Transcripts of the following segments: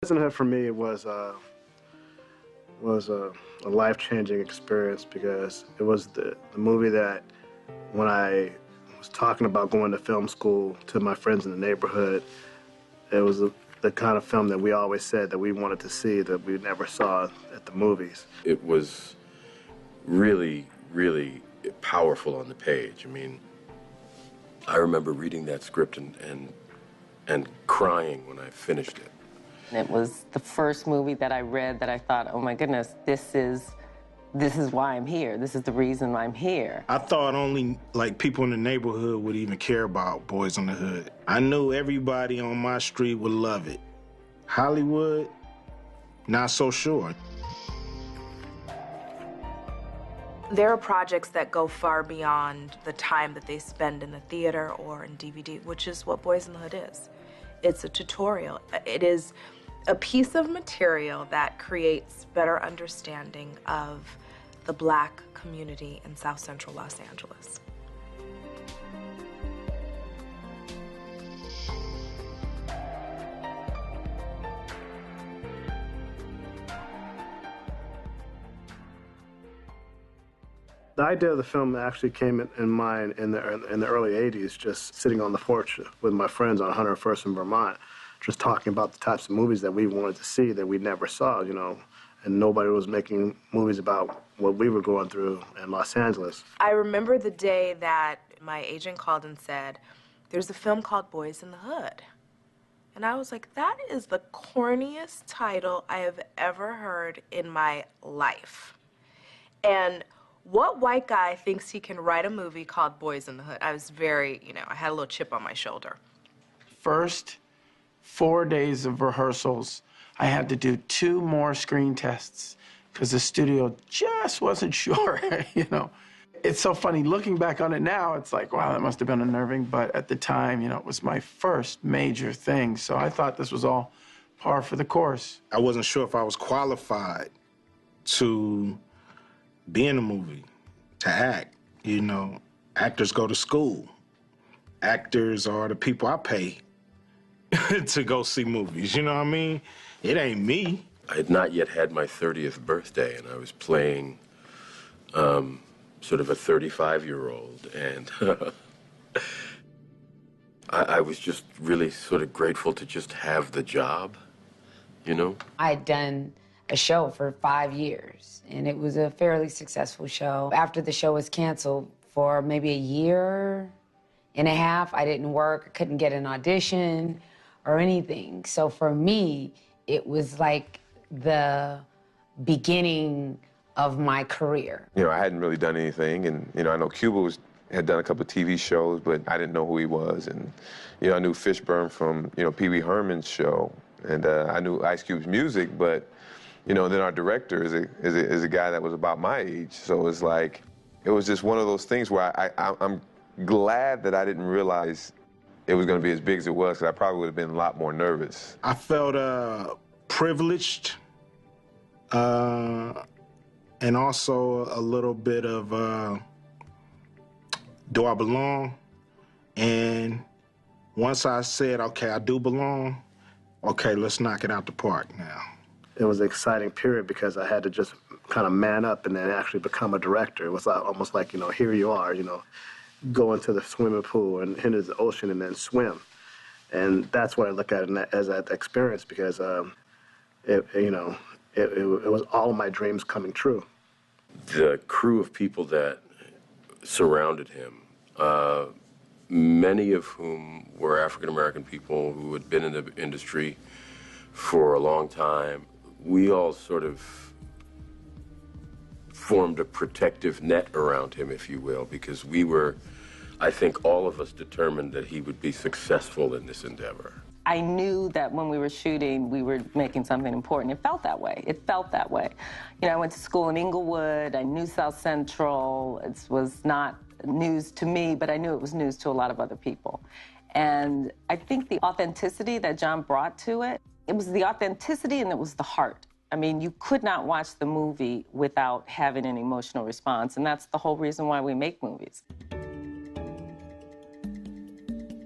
Boyz N The Hood for me was a life-changing experience because it was the movie that when I was talking about going to film school to my friends in the neighborhood, it was the kind of film that we always said that we wanted to see that we never saw at the movies. It was really, really powerful on the page. I mean, I remember reading that script and crying when I finished it. It was the first movie that I read that I thought, oh my goodness, this is why I'm here. This is the reason I'm here. I thought only like people in the neighborhood would even care about Boyz N The Hood. I knew everybody on my street would love it. Hollywood, not so sure. There are projects that go far beyond the time that they spend in the theater or in DVD, which is what Boyz N The Hood is. It's a tutorial. It is a piece of material that creates better understanding of the Black community in South Central Los Angeles. The idea of the film actually came in mind in the early 80s, just sitting on the porch with my friends on 101st in Vermont, just talking about the types of movies that we wanted to see that we never saw, you know, and nobody was making movies about what we were going through in Los Angeles. I remember the day that my agent called and said, there's a film called Boyz N The Hood. And I was like, that is the corniest title I have ever heard in my life. And what white guy thinks he can write a movie called Boyz N The Hood? I was very, you know, I had a little chip on my shoulder. First 4 days of rehearsals, I had to do 2 more screen tests because the studio just wasn't sure, you know. It's so funny, looking back on it now, it's like, wow, that must have been unnerving, but at the time, you know, it was my first major thing, so I thought this was all par for the course. I wasn't sure if I was qualified to be in a movie, to act. You know, actors go to school. Actors are the people I pay to go see movies, you know what I mean? It ain't me. I had not yet had my 30th birthday, and I was playing sort of a 35-year-old, and I was just really sort of grateful to just have the job, you know? I'd done a show for 5 years, and it was a fairly successful show. After the show was canceled for maybe a year and a half, I didn't work, I couldn't get an audition or anything. So for me, it was like the beginning of my career. You know, I hadn't really done anything, and, you know, I know Cuba had done a couple of TV shows, but I didn't know who he was. And, you know, I knew Fishburne from, you know, Pee Wee Herman's show, and I knew Ice Cube's music, but, you know, then our director is a guy that was about my age. So it's like, it was just one of those things where I'm glad that I didn't realize it was going to be as big as it was, because I probably would have been a lot more nervous. I felt privileged, and also a little bit of, do I belong? And once I said, okay, I do belong, okay, let's knock it out the park now. It was an exciting period because I had to just kind of man up and then actually become a director. It was almost like, you know, here you are, you know, go into the swimming pool and into the ocean and then swim. And that's what I look at it as that experience, because it was all of my dreams coming true. The crew of people that surrounded him, many of whom were African-American people who had been in the industry for a long time, we all sort of formed a protective net around him, if you will, because we were, I think all of us determined that he would be successful in this endeavor. I knew that when we were shooting, we were making something important. It felt that way. It felt that way. You know, I went to school in Inglewood. I knew South Central. It was not news to me, but I knew it was news to a lot of other people. And I think the authenticity that John brought to it, it was the authenticity and it was the heart. I mean, you could not watch the movie without having an emotional response, and that's the whole reason why we make movies.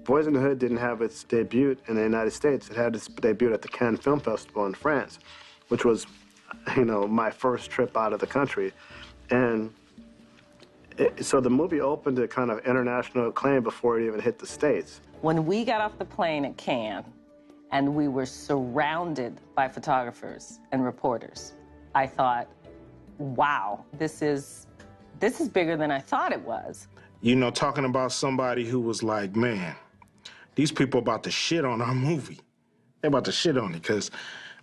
Boyz N The Hood didn't have its debut in the United States. It had its debut at the Cannes Film Festival in France, which was, you know, my first trip out of the country. And so the movie opened to kind of international acclaim before it even hit the States. When we got off the plane at Cannes and we were surrounded by photographers and reporters, I thought, wow, this is bigger than I thought it was. You know, talking about somebody who was like, man, these people about to shit on our movie. They're about to shit on it, because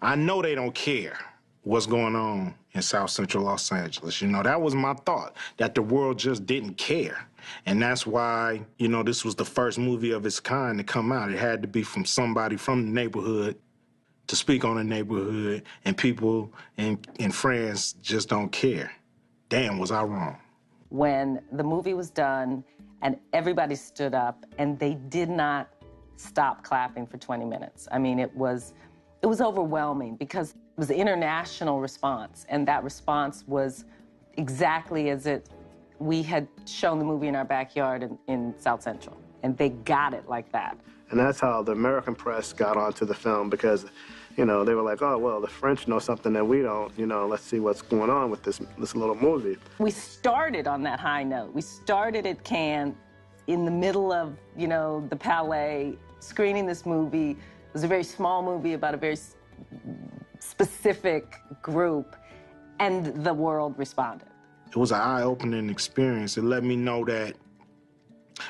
I know they don't care what's going on in South Central Los Angeles. You know, that was my thought, that the world just didn't care. And that's why, you know, this was the first movie of its kind to come out. It had to be from somebody from the neighborhood to speak on the neighborhood, and people in France just don't care. Damn, was I wrong. When the movie was done and everybody stood up and they did not stop clapping for 20 minutes. I mean, it was overwhelming because it was an international response, and that response was exactly as we had shown the movie in our backyard in South Central, and they got it like that. And that's how the American press got onto the film, because, you know, they were like, oh, well, the French know something that we don't, you know, let's see what's going on with this little movie. We started on that high note. We started at Cannes in the middle of, you know, the Palais, screening this movie. It was a very small movie about a very specific group, and the world responded. It was an eye-opening experience. It let me know that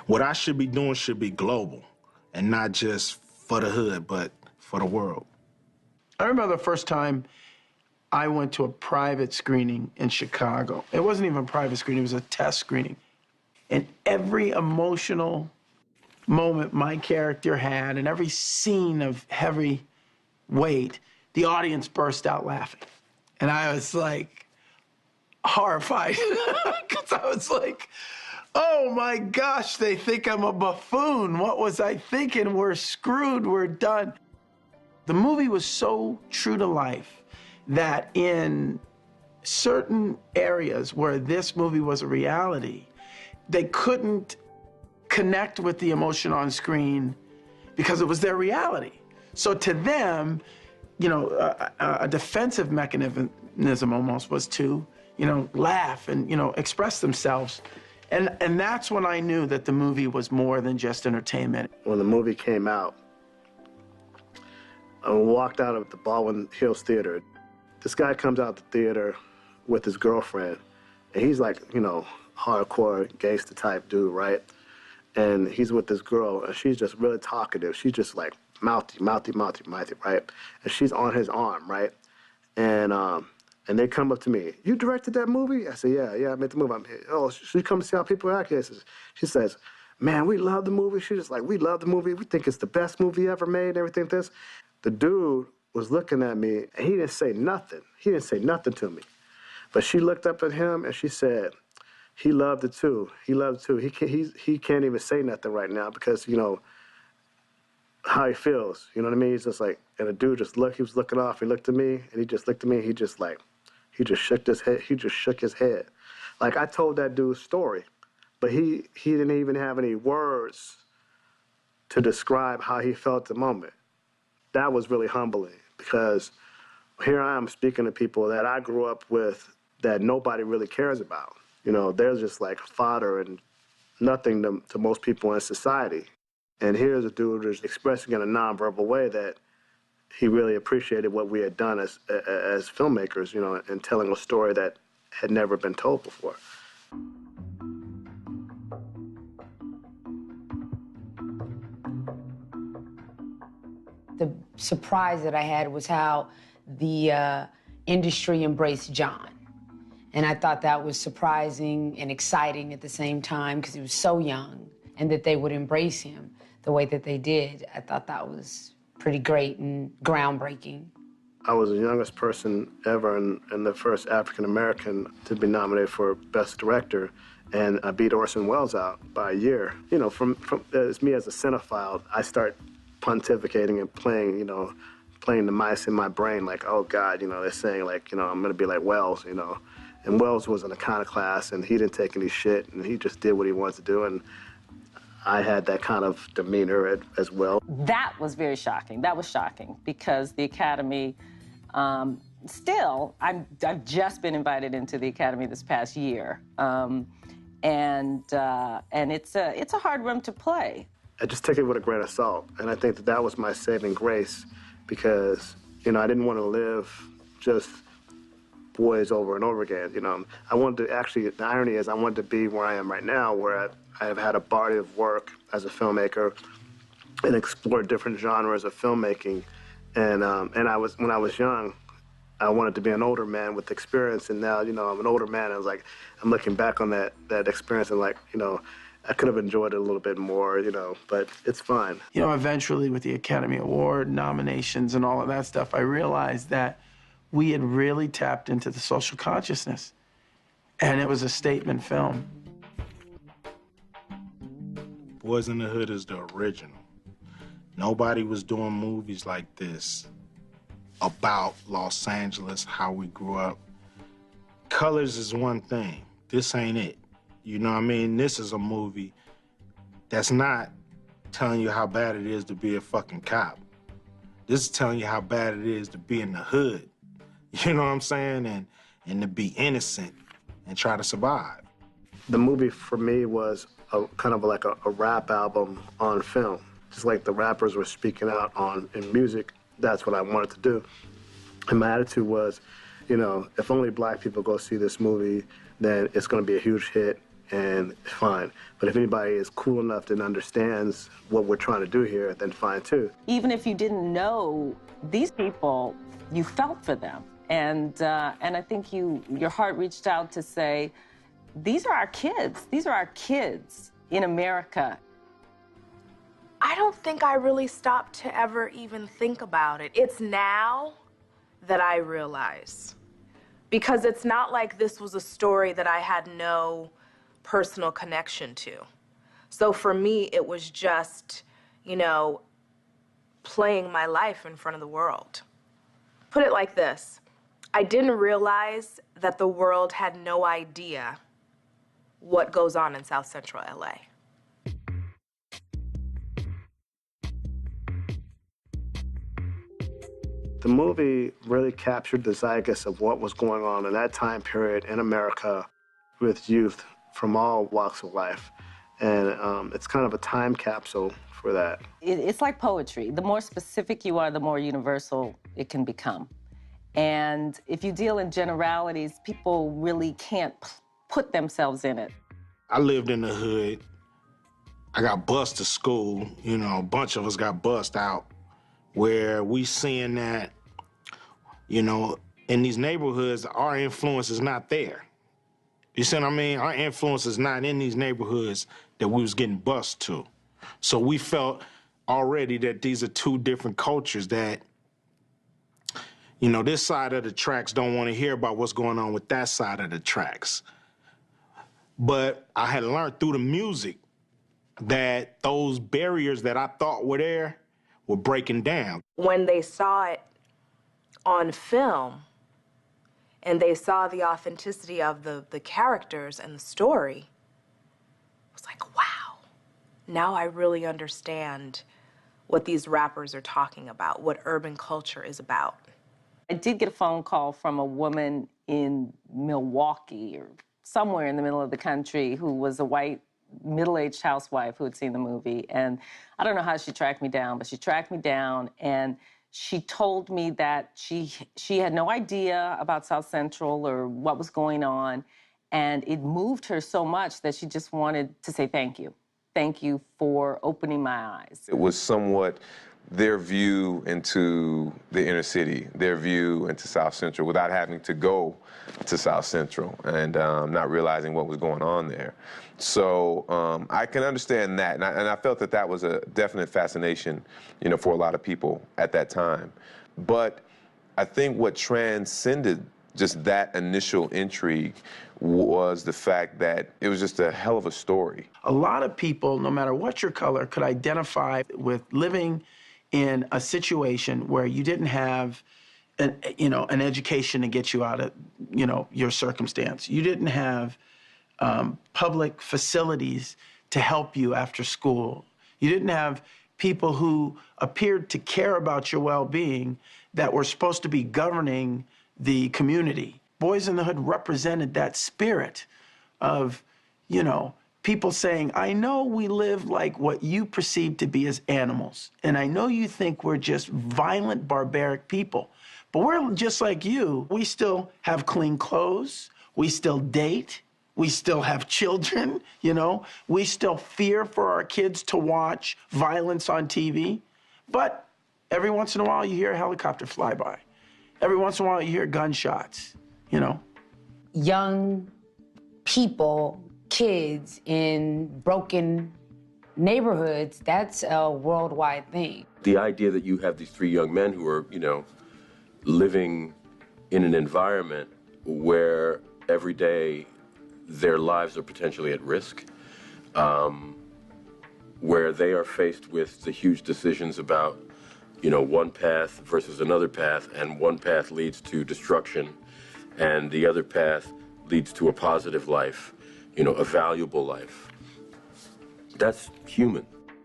what I should be doing should be global, and not just for the hood, but for the world. I remember the first time I went to a private screening in Chicago. It wasn't even a private screening, it was a test screening. And every emotional moment my character had, and every scene of heavy weight, the audience burst out laughing. And I was like horrified, because I was like, oh my gosh, they think I'm a buffoon. What was I thinking? We're screwed, we're done. The movie was so true to life that in certain areas where this movie was a reality, they couldn't connect with the emotion on screen because it was their reality. So to them, you know, a defensive mechanism almost was to, you know, laugh and, you know, express themselves. And that's when I knew that the movie was more than just entertainment. When the movie came out, I walked out of the Baldwin Hills Theater. This guy comes out the theater with his girlfriend, and he's like, you know, hardcore gangster type dude, right? And he's with this girl, and she's just really talkative. She's just like mouthy, right? And she's on his arm, right? And they come up to me, you directed that movie? I said, yeah, I made the movie. Oh, she comes to see how people act. She says, man, we love the movie. She's just like, we love the movie. We think it's the best movie ever made and everything. This. The dude was looking at me, and he didn't say nothing. He didn't say nothing to me. But she looked up at him, and she said, he loved it too. He loved it too. He can't even say nothing right now because, you know, how he feels. You know what I mean? He's just like, and the dude just looked, he was looking off. He looked at me, and he just looked at me, and he just shook his head. He just shook his head. Like, I told that dude's story, but he didn't even have any words to describe how he felt at the moment. That was really humbling, because here I am speaking to people that I grew up with that nobody really cares about. You know, they're just like fodder and nothing to most people in society. And here's a dude who's expressing in a nonverbal way that he really appreciated what we had done as filmmakers, you know, and telling a story that had never been told before. The surprise that I had was how the industry embraced John. And I thought that was surprising and exciting at the same time, because he was so young, and that they would embrace him the way that they did. I thought that was pretty great and groundbreaking. I was the youngest person ever and the first African-American to be nominated for Best Director, and I beat Orson Welles out by a year. You know, from as me as a cinephile, I start pontificating and playing the mice in my brain, like, oh God, you know, they're saying like, you know, I'm gonna be like Welles, you know. And Welles was an iconoclast, and he didn't take any shit, and he just did what he wanted to do, and I had that kind of demeanor as well. That was very shocking. That was shocking because the Academy, still, I've just been invited into the Academy this past year, and it's a hard room to play. I just take it with a grain of salt, and I think that was my saving grace because, you know, I didn't want to live just boys over and over again. You know, I wanted to actually, the irony is I wanted to be where I am right now, where I have had a body of work as a filmmaker and explored different genres of filmmaking. And when I was young, I wanted to be an older man with experience, and now, you know, I'm an older man. I was like, I'm looking back on that experience and like, you know, I could have enjoyed it a little bit more, you know, but it's fine. You know, eventually with the Academy Award nominations and all of that stuff, I realized that we had really tapped into the social consciousness, and it was a statement film. Boyz N The Hood is the original. Nobody was doing movies like this about Los Angeles, how we grew up. Colors is one thing. This ain't it. You know what I mean? This is a movie that's not telling you how bad it is to be a fucking cop. This is telling you how bad it is to be in the hood. You know what I'm saying? And to be innocent and try to survive. The movie for me was kind of like a rap album on film. Just like the rappers were speaking out in music, that's what I wanted to do. And my attitude was, you know, if only black people go see this movie, then it's going to be a huge hit and fine. But if anybody is cool enough and understands what we're trying to do here, then fine too. Even if you didn't know these people, you felt for them. And I think your heart reached out to say, these are our kids. These are our kids in America. I don't think I really stopped to ever even think about it. It's now that I realize. Because it's not like this was a story that I had no personal connection to. So for me, it was just, you know, playing my life in front of the world. Put it like this. I didn't realize that the world had no idea what goes on in South Central LA. The movie really captured the zeitgeist of what was going on in that time period in America with youth from all walks of life. And it's kind of a time capsule for that. It's like poetry. The more specific you are, the more universal it can become. And if you deal in generalities, people really can't put themselves in it. I lived in the hood. I got bused to school. You know, a bunch of us got bused out, where we seeing that, you know, in these neighborhoods, our influence is not there. You see what I mean? Our influence is not in these neighborhoods that we was getting bused to. So we felt already that these are two different cultures that, you know, this side of the tracks don't want to hear about what's going on with that side of the tracks. But I had learned through the music that those barriers that I thought were there were breaking down. When they saw it on film and they saw the authenticity of the characters and the story, it was like, wow, now I really understand what these rappers are talking about, what urban culture is about. I did get a phone call from a woman in Milwaukee or somewhere in the middle of the country who was a white middle-aged housewife who had seen the movie. And I don't know how she tracked me down, but she tracked me down and she told me that she had no idea about South Central or what was going on. And it moved her so much that she just wanted to say thank you. Thank you for opening my eyes. It was somewhat their view into the inner city, their view into South Central without having to go to South Central and not realizing what was going on there. So I can understand that, and I felt that that was a definite fascination, you know, for a lot of people at that time. But I think what transcended just that initial intrigue was the fact that it was just a hell of a story. A lot of people, no matter what your color, could identify with living in a situation where you didn't have an education to get you out of, your circumstance. You didn't have public facilities to help you after school. You didn't have people who appeared to care about your well-being that were supposed to be governing the community. Boyz N The Hood represented that spirit of, you know, people saying, I know we live like what you perceive to be as animals, and I know you think we're just violent, barbaric people, but we're just like you. We still have clean clothes, we still date, we still have children, you know? We still fear for our kids to watch violence on TV. But every once in a while, you hear a helicopter fly by. Every once in a while, you hear gunshots, you know? Young people, kids in broken neighborhoods, that's a worldwide thing. The idea that you have these three young men who are, you know, living in an environment where every day their lives are potentially at risk, where they are faced with the huge decisions about, you know, one path versus another path, and one path leads to destruction, and the other path leads to a positive life, you know, a valuable life. That's human.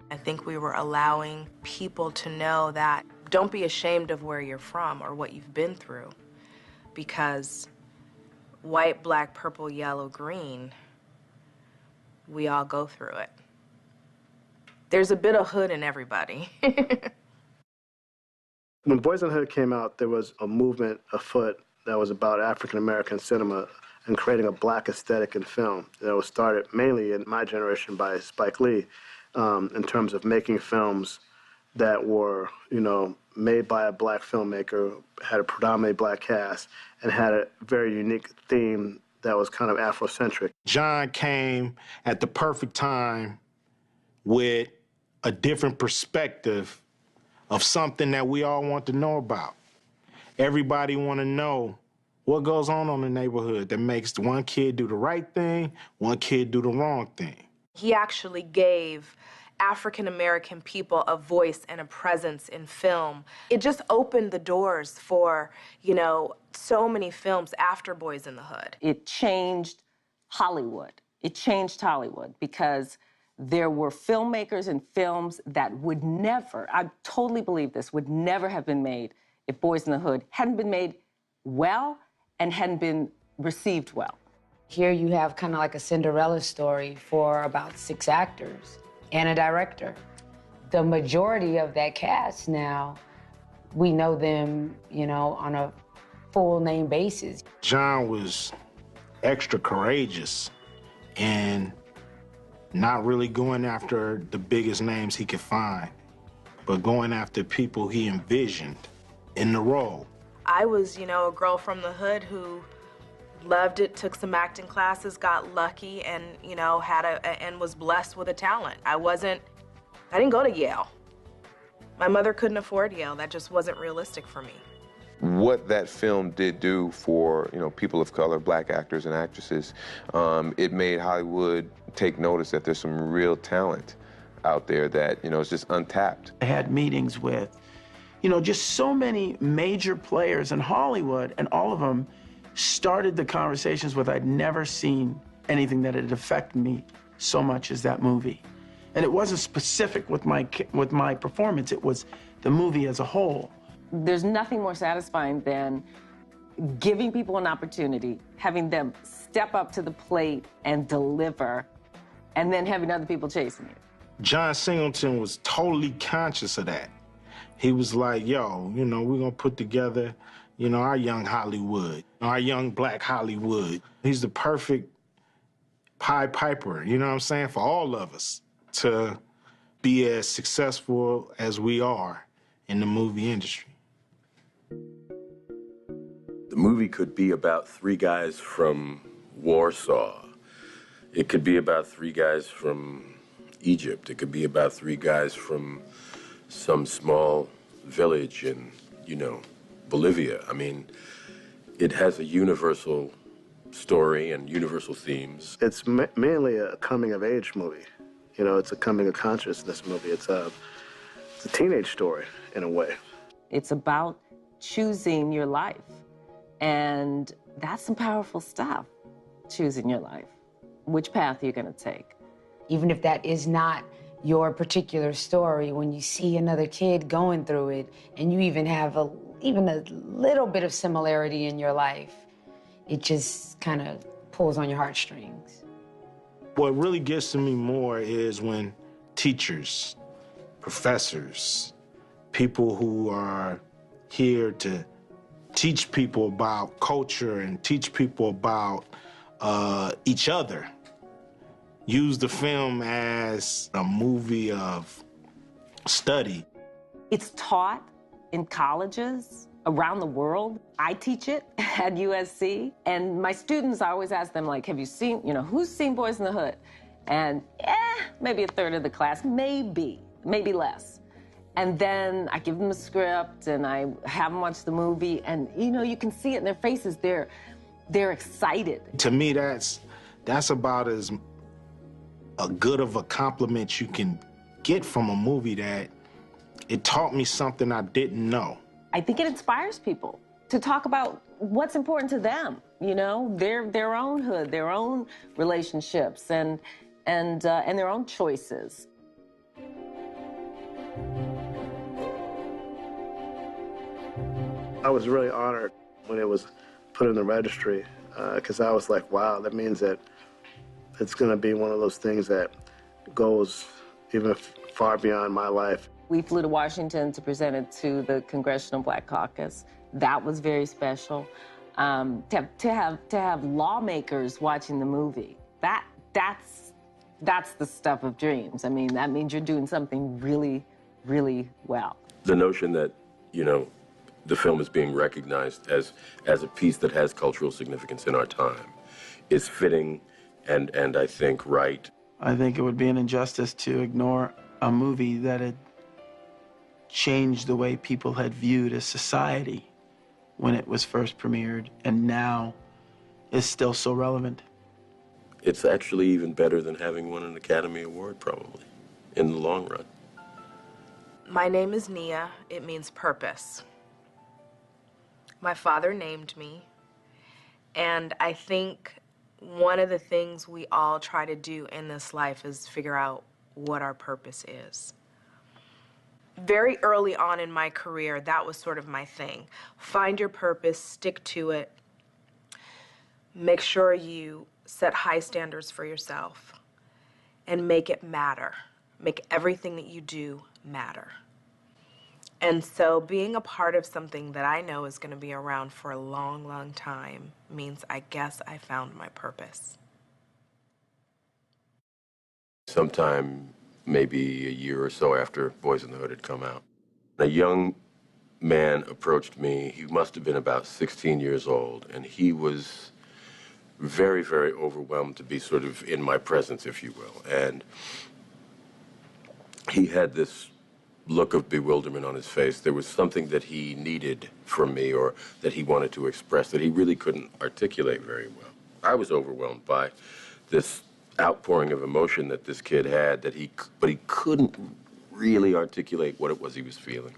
I think we were allowing people to know that don't be ashamed of where you're from or what you've been through, because white, black, purple, yellow, green, we all go through it. There's a bit of hood in everybody. When Boyz N The Hood came out, there was a movement afoot that was about African-American cinema and creating a black aesthetic in film. That was started mainly in my generation by Spike Lee, in terms of making films that were, you know, made by a black filmmaker, had a predominantly black cast, and had a very unique theme that was kind of Afrocentric. John came at the perfect time with a different perspective of something that we all want to know about. Everybody want to know what goes on in the neighborhood that makes one kid do the right thing, one kid do the wrong thing. He actually gave African-American people a voice and a presence in film. It just opened the doors for, you know, so many films after Boyz N The Hood. It changed Hollywood. It changed Hollywood because there were filmmakers and films that would never, I totally believe this, would never have been made if Boyz N The Hood hadn't been made well and hadn't been received well. Here you have kind of like a Cinderella story for about 6 actors and a director. The majority of that cast now, we know them, you know, on a full name basis. John was extra courageous and not really going after the biggest names he could find, but going after people he envisioned in the role. I was, you know, a girl from the hood who loved it, took some acting classes, got lucky, and, you know, and was blessed with a talent. I didn't go to Yale. My mother couldn't afford Yale. That just wasn't realistic for me. What that film did do for, you know, people of color, black actors and actresses, it made Hollywood take notice that there's some real talent out there that, you know, is just untapped. I had meetings with, you know, just so many major players in Hollywood, and all of them started the conversations with, I'd never seen anything that had affected me so much as that movie. And it wasn't specific with my performance, it was the movie as a whole. There's nothing more satisfying than giving people an opportunity, having them step up to the plate and deliver, and then having other people chasing you. John Singleton was totally conscious of that. He was like, yo, you know, we're gonna put together, you know, our young Hollywood, our young black Hollywood. He's the perfect Pied Piper, you know what I'm saying, for all of us to be as successful as we are in the movie industry. The movie could be about 3 guys from Warsaw. It could be about 3 guys from Egypt. It could be about 3 guys from some small village in, you know, Bolivia. I mean, it has a universal story and universal themes. It's mainly a coming-of-age movie. You know, it's a coming-of-consciousness movie. It's a teenage story, in a way. It's about choosing your life. And that's some powerful stuff, choosing your life. Which path you're gonna take. Even if that is not your particular story, when you see another kid going through it and you even have even a little bit of similarity in your life, it just kind of pulls on your heartstrings. What really gets to me more is when teachers, professors, people who are here to teach people about culture and teach people about each other, use the film as a movie of study. It's taught in colleges around the world. I teach it at USC, and my students, I always ask them, like, have you seen, who's seen Boyz N The Hood? And maybe a third of the class, maybe less. And then I give them a script and I have them watch the movie, and you can see it in their faces. They're excited. To me, that's about as a good of a compliment you can get from a movie, that it taught me something I didn't know. I think it inspires people to talk about what's important to them, their own hood, their own relationships, and their own choices. I was really honored when it was put in the registry, because I was like, wow, that means that it's going to be one of those things that goes even far beyond my life. We flew to Washington to present it to the Congressional Black Caucus. That was very special. To have lawmakers watching the movie, that's the stuff of dreams. I mean, that means you're doing something really, really well. The notion that, the film is being recognized as a piece that has cultural significance in our time is fitting and I think right. I think it would be an injustice to ignore a movie that had changed the way people had viewed a society when it was first premiered, and now is still so relevant. It's actually even better than having won an Academy Award, probably, in the long run. My name is Nia. It means purpose. My father named me, and I think one of the things we all try to do in this life is figure out what our purpose is. Very early on in my career, that was sort of my thing. Find your purpose, stick to it, make sure you set high standards for yourself, and make it matter. Make everything that you do matter. And so being a part of something that I know is going to be around for a long, long time means I guess I found my purpose. Sometime, maybe a year or so after Boyz N The Hood had come out, a young man approached me. He must have been about 16 years old, and he was very, very overwhelmed to be sort of in my presence, if you will. And he had this look of bewilderment on his face. There was something that he needed from me, or that he wanted to express, that he really couldn't articulate very well. I was overwhelmed by this outpouring of emotion that this kid had, but he couldn't really articulate what it was he was feeling.